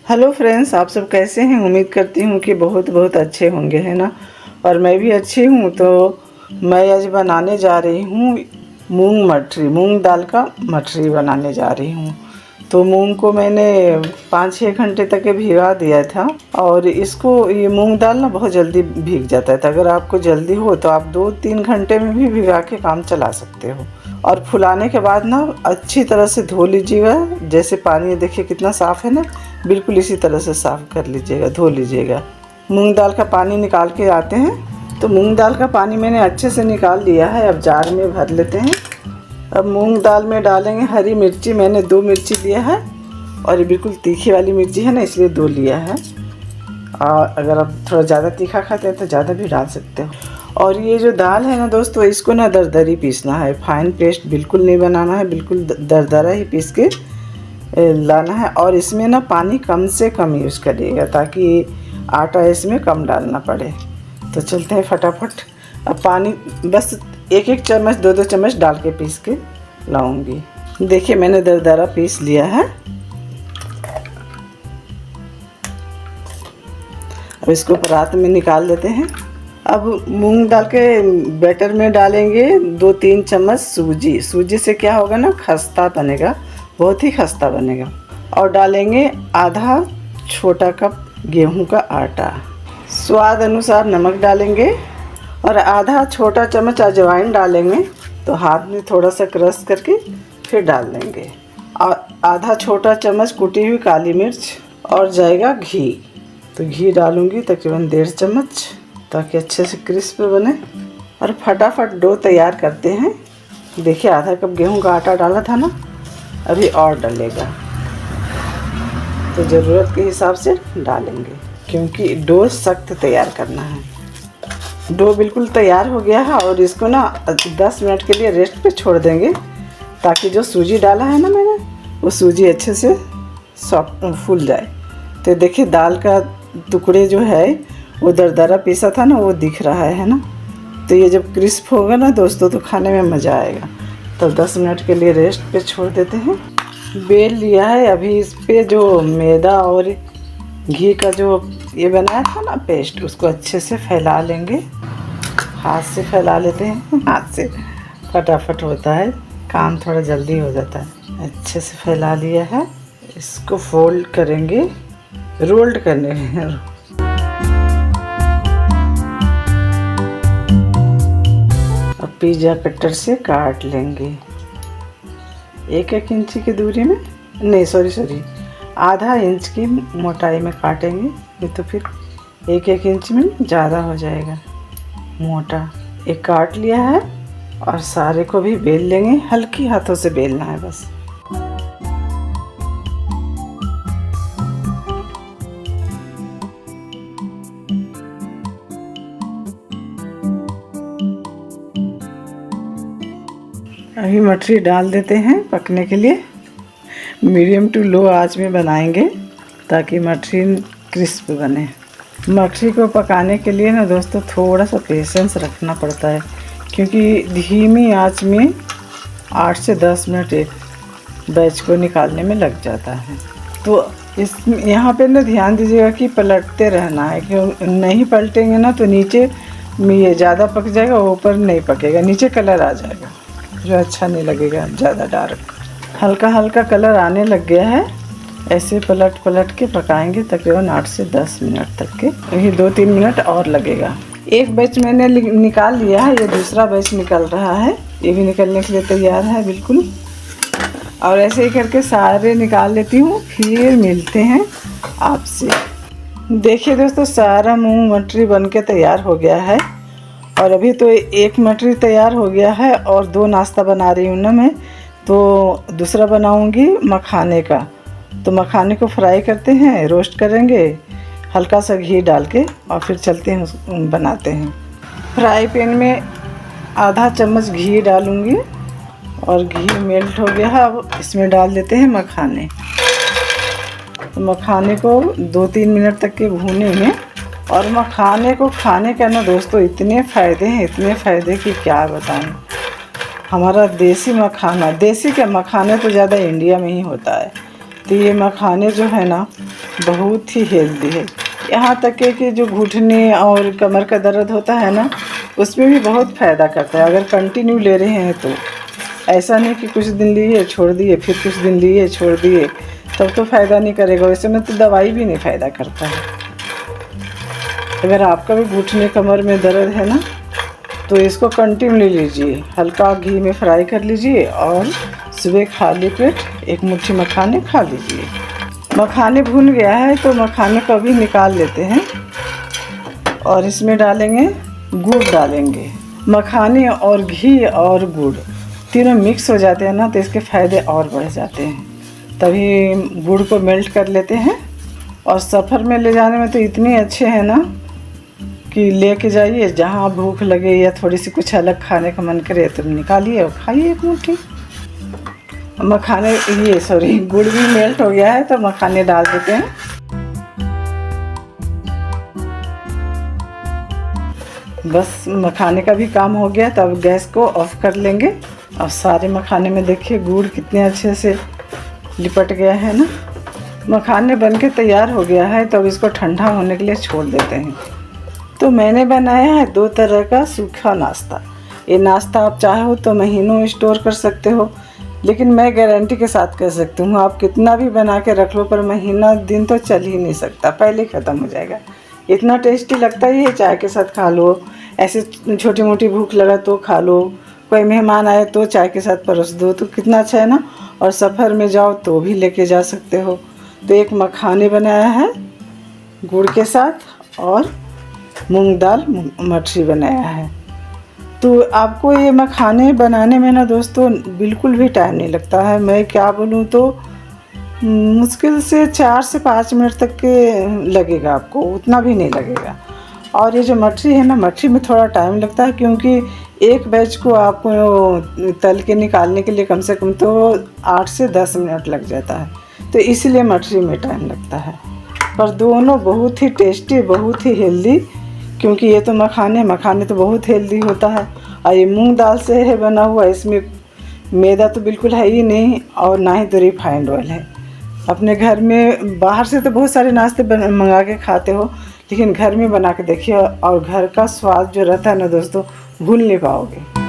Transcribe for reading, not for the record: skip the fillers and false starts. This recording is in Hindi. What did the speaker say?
हेलो फ्रेंड्स, आप सब कैसे हैं। उम्मीद करती हूँ कि बहुत बहुत अच्छे होंगे, है ना। और मैं भी अच्छी हूँ। तो मैं आज बनाने जा रही हूँ मूंग दाल का मटरी बनाने जा रही हूँ। तो मूंग को मैंने 5-6 घंटे तक के भिगा दिया था। और ये मूंग दाल ना बहुत जल्दी भीग जाता है। तो अगर आपको जल्दी हो तो आप 2-3 घंटे में भी भिगा के काम चला सकते हो। और फुलाने के बाद ना अच्छी तरह से धो लीजिएगा। जैसे पानी देखिए कितना साफ़ है ना, बिल्कुल इसी तरह से साफ़ कर लीजिएगा, धो लीजिएगा। मूंग दाल का पानी निकाल के आते हैं। तो मूंग दाल का पानी मैंने अच्छे से निकाल लिया है। अब जार में भर लेते हैं। अब मूंग दाल में डालेंगे हरी मिर्ची। मैंने 2 मिर्ची लिया है और ये बिल्कुल तीखी वाली मिर्ची है ना, इसलिए 2 लिया है। और अगर आप थोड़ा ज़्यादा तीखा खाते हैं तो ज़्यादा भी डाल सकते हो। और ये जो दाल है ना दोस्तों, इसको ना दरदरी पीसना है। फाइन पेस्ट बिल्कुल नहीं बनाना है, बिल्कुल दरदरा ही पीस के लाना है। और इसमें ना पानी कम से कम यूज़ करिएगा ताकि आटा इसमें कम डालना पड़े। तो चलते हैं फटाफट। अब पानी बस 1-1 चम्मच 2-2 चम्मच डाल के पीस के लाऊंगी। देखिए मैंने दरदरा पीस लिया है। अब इसको परात में निकाल लेते हैं। अब मूंग दाल के बैटर में डालेंगे 2-3 चम्मच सूजी से क्या होगा ना, खस्ता बनेगा, बहुत ही खस्ता बनेगा। और डालेंगे आधा छोटा कप गेहूं का आटा। स्वाद अनुसार नमक डालेंगे और आधा छोटा चम्मच अजवाइन डालेंगे। तो हाथ में थोड़ा सा क्रश करके फिर डाल देंगे। और आधा छोटा चम्मच कुटी हुई काली मिर्च और जाएगा घी। तो घी डालूंगी तकरीबन 1.5 चम्मच, ताकि अच्छे से क्रिस्प बने। और फटाफट डो तैयार करते हैं। देखिए आधा कप गेहूं का आटा डाला था ना, अभी और डलेगा। तो ज़रूरत के हिसाब से डालेंगे क्योंकि डो सख्त तैयार करना है। डो बिल्कुल तैयार हो गया है और इसको ना 10 मिनट के लिए रेस्ट पे छोड़ देंगे, ताकि जो सूजी डाला है ना मैंने, वो सूजी अच्छे से सॉफ्ट फूल जाए। तो देखिए दाल का टुकड़े जो है वो दरदरा पीसा था ना, वो दिख रहा है ना। तो ये जब क्रिस्प होगा ना दोस्तों तो खाने में मज़ा आएगा। तो 10 मिनट के लिए रेस्ट पे छोड़ देते हैं। बेल लिया है। अभी इस पे जो मैदा और घी का जो ये बनाया था ना पेस्ट, उसको अच्छे से फैला लेंगे। हाथ से फैला लेते हैं, हाथ से फटाफट होता है काम, थोड़ा जल्दी हो जाता है। अच्छे से फैला लिया है। इसको फोल्ड करेंगे, रोल्ड करने हैं। अब पिज़्ज़ा कटर से काट लेंगे 1-1 इंची की दूरी में, नहीं सॉरी आधा इंच की मोटाई में काटेंगे। ये तो फिर 1-1 इंच में ज़्यादा हो जाएगा मोटा। एक काट लिया है और सारे को भी बेल लेंगे। हल्की हाथों से बेलना है बस। अभी मटरी डाल देते हैं पकने के लिए। मीडियम टू लो आंच में बनाएंगे ताकि मटरी क्रिस्प बने। मटरी को पकाने के लिए ना दोस्तों थोड़ा सा पेशेंस रखना पड़ता है, क्योंकि धीमी आंच में 8 से 10 मिनट एक बैच को निकालने में लग जाता है। तो यहाँ पे ना ध्यान दीजिएगा कि पलटते रहना है, क्यों नहीं पलटेंगे ना तो नीचे ये ज़्यादा पक जाएगा, ऊपर नहीं पकेगा, नीचे कलर आ जाएगा जो अच्छा नहीं लगेगा, ज़्यादा डार्क। हल्का हल्का कलर आने लग गया है। ऐसे पलट के पकाएंगे तकरीबन 8 से 10 मिनट तक के। यही 2-3 मिनट और लगेगा। एक बैच मैंने निकाल लिया है, ये दूसरा बैच निकल रहा है। ये भी निकलने के लिए तैयार है बिल्कुल। और ऐसे ही करके सारे निकाल लेती हूँ, फिर मिलते हैं आपसे। देखिए दोस्तों सारा मूंग मटरी बन के तैयार हो गया है। और अभी तो एक मटरी तैयार हो गया है और 2 नाश्ता बना रही हूँ ना मैं। तो दूसरा बनाऊँगी मखाने का। तो मखाने को फ्राई करते हैं, रोस्ट करेंगे हल्का सा घी डाल के, और फिर चलते हैं बनाते हैं। फ्राई पैन में आधा चम्मच घी डालूँगी और घी मेल्ट हो गया है। अब इसमें डाल देते हैं मखाने। तो मखाने को 2-3 मिनट तक के भूनेंगे। और मखाने को खाने का ना दोस्तों इतने फ़ायदे हैं, इतने फ़ायदे कि क्या बताएं। हमारा देसी मखाना, देसी क्या मखाने तो ज़्यादा इंडिया में ही होता है। तो ये मखाने जो है ना बहुत ही हेल्दी है। यहाँ तक कि जो घुटने और कमर का दर्द होता है ना उसमें भी बहुत फ़ायदा करता है अगर कंटिन्यू ले रहे हैं तो। ऐसा नहीं कि कुछ दिन लिए छोड़ दिए, फिर कुछ दिन लिए छोड़ दिए, तब तो फ़ायदा नहीं करेगा। वैसे में तो दवाई भी नहीं फ़ायदा करता है। अगर आपका भी घुटने कमर में दर्द है ना तो इसको कंटिन्यू लीजिए, हल्का घी में फ्राई कर लीजिए और सुबह खाली पेट एक मुट्ठी मखाने खा लीजिए। मखाने भून गया है तो मखाने को अभी निकाल लेते हैं और इसमें डालेंगे गुड़ डालेंगे। मखाने और घी और गुड़ तीनों मिक्स हो जाते हैं ना तो इसके फ़ायदे और बढ़ जाते हैं। तभी गुड़ को मेल्ट कर लेते हैं और सफ़र में ले जाने में तो इतने अच्छे हैं ना कि लेके जाइए, जहाँ भूख लगे या थोड़ी सी कुछ अलग खाने का मन करे तो निकालिए और खाइए एक मुट्ठी। मखाने गुड़ भी मेल्ट हो गया है तो मखाने डाल देते हैं। बस मखाने का भी काम हो गया तो अब गैस को ऑफ कर लेंगे। और सारे मखाने में देखिए गुड़ कितने अच्छे से लिपट गया है ना। मखाने बनके तैयार हो गया है तो अब इसको ठंडा होने के लिए छोड़ देते हैं। तो मैंने बनाया है 2 तरह का सूखा नाश्ता। ये नाश्ता आप चाहो तो महीनों स्टोर कर सकते हो, लेकिन मैं गारंटी के साथ कह सकती हूँ आप कितना भी बना के रख लो पर महीना दिन तो चल ही नहीं सकता, पहले ख़त्म हो जाएगा। इतना टेस्टी लगता ही है। चाय के साथ खा लो, ऐसे छोटी मोटी भूख लगा तो खा लो, कोई मेहमान आए तो चाय के साथ परोस दो तो कितना अच्छा है ना। और सफ़र में जाओ तो भी लेके जा सकते हो। तो एक मखाने बनाया है गुड़ के साथ और मूंग दाल मठरी बनाया है। तो आपको ये मखाने बनाने में ना दोस्तों बिल्कुल भी टाइम नहीं लगता है। मैं क्या बोलूँ तो मुश्किल से 4 से 5 मिनट तक के लगेगा, आपको उतना भी नहीं लगेगा। और ये जो मठरी है ना, मठरी में थोड़ा टाइम लगता है क्योंकि एक बैच को आपको तल के निकालने के लिए कम से कम तो 8 से 10 मिनट लग जाता है, तो इसलिए मठरी में टाइम लगता है। पर दोनों बहुत ही टेस्टी, बहुत ही हेल्दी, क्योंकि ये तो मखाने तो बहुत हेल्दी होता है। और ये मूंग दाल से है बना हुआ, इसमें मैदा तो बिल्कुल है ही नहीं और ना ही तो रिफाइंड ऑयल है। अपने घर में बाहर से तो बहुत सारे नाश्ते मंगा के खाते हो, लेकिन घर में बना के देखिए और घर का स्वाद जो रहता है ना दोस्तों भूल नहीं पाओगे।